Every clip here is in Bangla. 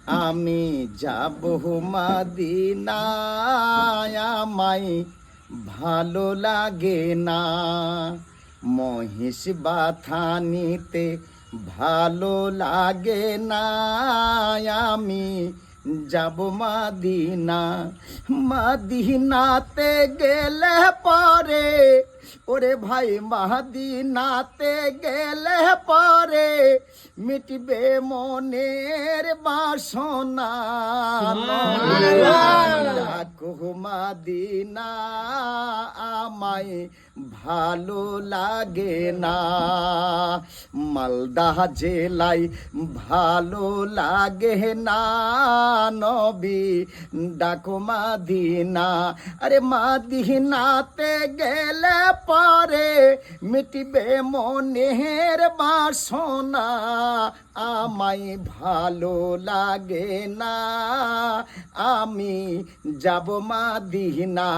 আমি যাব মদিনায়, আমায় ভালো লাগে না। মহিষ বাথা নিতে ভালো লাগে না, আমি যাব মদিনা। মদিনাতে গেলে পরে, ওরে ভাই মদিনাতে গেলে পরে মিটবে মনের বাসনা। ডাকো মদিনা, আমায় ভালো লাগে না। মালদা জেলায় ভালো লাগে না, নবী ডাকো মদিনা। আরে মদিনাতে গেলে পরে মিটবে মনের বাসনা। আমায় ভালো লাগে না, আমি যাব মদিনা।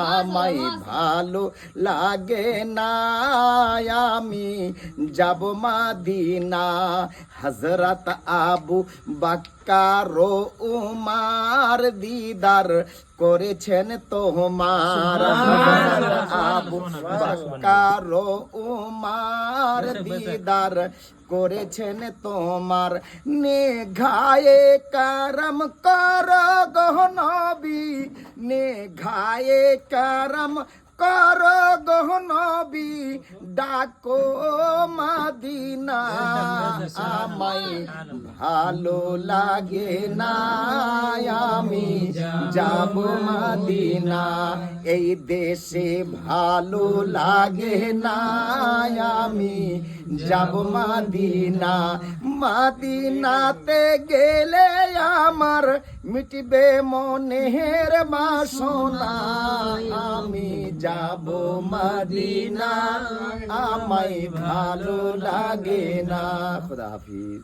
আমায় ভালো লাগে না, আমি যাব মদিনা। হযরত আবু বকর ও উমর দিদার করেছেন তোমার। আবু বকর ও উমর দিদার করেছেন তোমার। নেঘায়ে করম কর গো নবী, নেঘায়ে করম কর গো নবী, ডাকো মদিনা। আমায় ভালো লাগে না, আমি যাব মদিনা। এই দেশে ভালো লাগে না, আমি যাব মদিনা। মদিনাতে গেলে আমার মিটবে মনের বাসনা। আমি যাব মদিনা, আমায় ভালো লাগে না। খুদা হাফিজ।